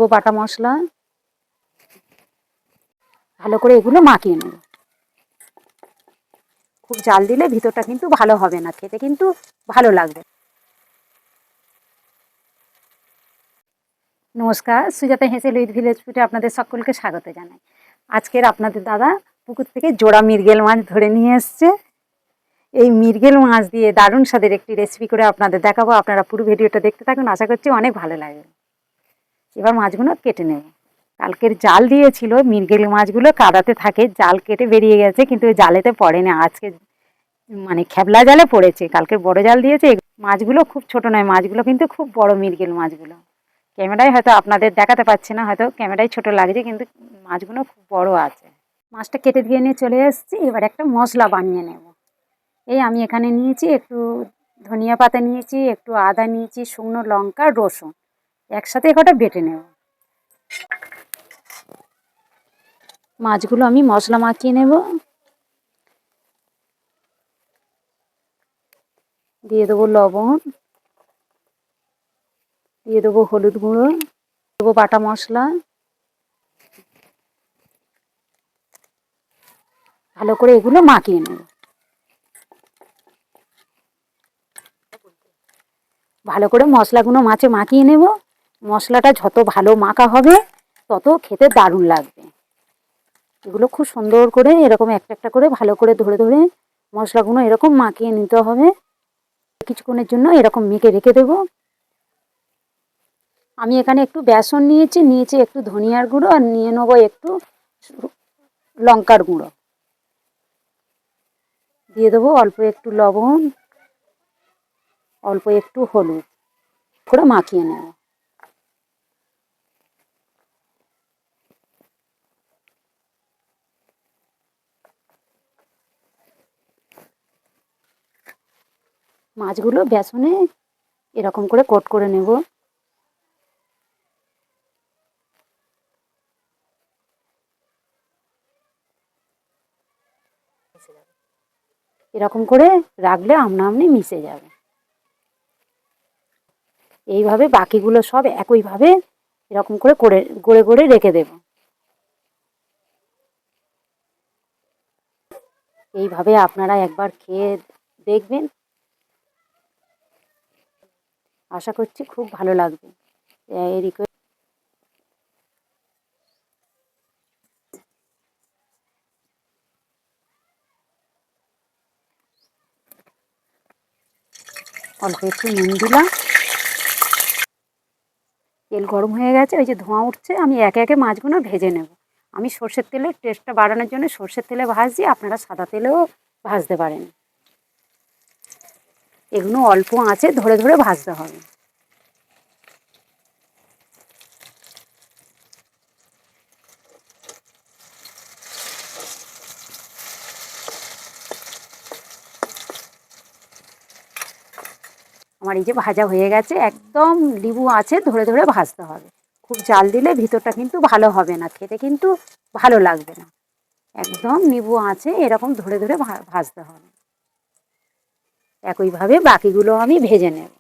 দেবো বাটা মশলা, ভালো করে এগুলো মাখিয়ে নেব। খুব জাল দিলে ভিতরটা কিন্তু ভালো হবে না, খেতে কিন্তু ভালো লাগবে। নমস্কার, সুজাতা হেসেল উইথ ভিলেজ ফুডে আপনাদের সকলকে স্বাগত জানাই। আজকের আপনাদের দাদা পুকুর থেকে জোড়া মৃগেল মাছ ধরে নিয়ে এসছে। এই মৃগেল মাছ দিয়ে দারুণ স্বাদের একটি রেসিপি করে আপনাদের দেখাবো। আপনারা পুরো ভিডিওটা দেখতে থাকুন, আশা করছি অনেক ভালো লাগবে। এবার মাছগুলো কেটে নেব। কালকের জাল দিয়েছিল, মৃগেল মাছগুলো কাদাতে থাকে, জাল কেটে বেরিয়ে গেছে, কিন্তু ওই জালেতে পড়ে না। আজকে মানে খেবলা জালে পড়েছে, কালকের বড় জাল দিয়েছে। মাছগুলো খুব ছোট নয়, মাছগুলো কিন্তু খুব বড় মৃগেল মাছগুলো। ক্যামেরায় হয়তো আপনাদের দেখাতে পাচ্ছি না, হয়তো ক্যামেরায় ছোট লাগছে, কিন্তু মাছগুলো খুব বড় আছে। মাছটা কেটে দিয়ে নিয়ে চলে এসেছি। এবার একটা মশলা বানিয়ে নেব। এই আমি এখানে নিয়েছি একটু ধনিয়া পাতা, নিয়েছি একটু আদা, নিয়েছি শুকনো লঙ্কা, রসুন, একসাথে কটা বেটে নেব। মাছগুলো আমি মশলা মাখিয়ে নেব। দিয়ে দেবো লবণ, দিয়ে দেবো হলুদ গুঁড়ো, দেবো বাটা মশলা। ভালো করে এগুলো মাখিয়ে নেব। ভালো করে মশলাগুলো মাছে মাখিয়ে নেব। মশলাটা যত ভালো মাখা হবে তত খেতে দারুণ লাগবে। এগুলো খুব সুন্দর করে এরকম একটা একটা করে ভালো করে ধরে ধরে মশলাগুলো এরকম মাখিয়ে নিতে হবে। কিছুক্ষণের জন্য এরকম মেখে রেখে দেবো। আমি এখানে একটু বেসন নিয়েছি একটু ধনিয়ার গুঁড়ো, আর নিয়ে নেবো একটু লঙ্কার গুঁড়ো। দিয়ে দেবো অল্প একটু লবণ, অল্প একটু হলুদ করে মাখিয়ে নেব। মাছগুলো বেসনে এরকম করে কোট করে নেব। এরকম করে রাখলে আপনা আপনি মিশে যাবে। এইভাবে বাকিগুলো সব একইভাবে এরকম করে করে গড়ে গড়ে রেখে দেব। এইভাবে আপনারা একবার খেয়ে দেখবেন, আশা করছি খুব ভালো লাগবে। অল্প একটু নুন দিলাম। তেল গরম হয়ে গেছে, ওই যে ধোঁয়া উঠছে, আমি একে একে মাছগুলো ভেজে নেব। আমি সর্ষের তেলে টেস্টটা বাড়ানোর জন্য সর্ষের তেলে ভাজছি, আপনারা সাদা তেলেও ভাজতে পারেন। এগুলো অল্প আঁচে ধরে ধরে ভাজতে হবে। আমার এই যে ভাজা হয়ে গেছে, একদম লেবু আঁচে ধরে ধরে ভাজতে হবে। খুব জাল দিলে ভিতরটা কিন্তু ভালো হবে না, খেতে কিন্তু ভালো লাগবে না। একদম লেবু আঁচে এরকম ধরে ধরে ভাজতে হবে। একইভাবে বাকিগুলো আমি ভেজে নেব।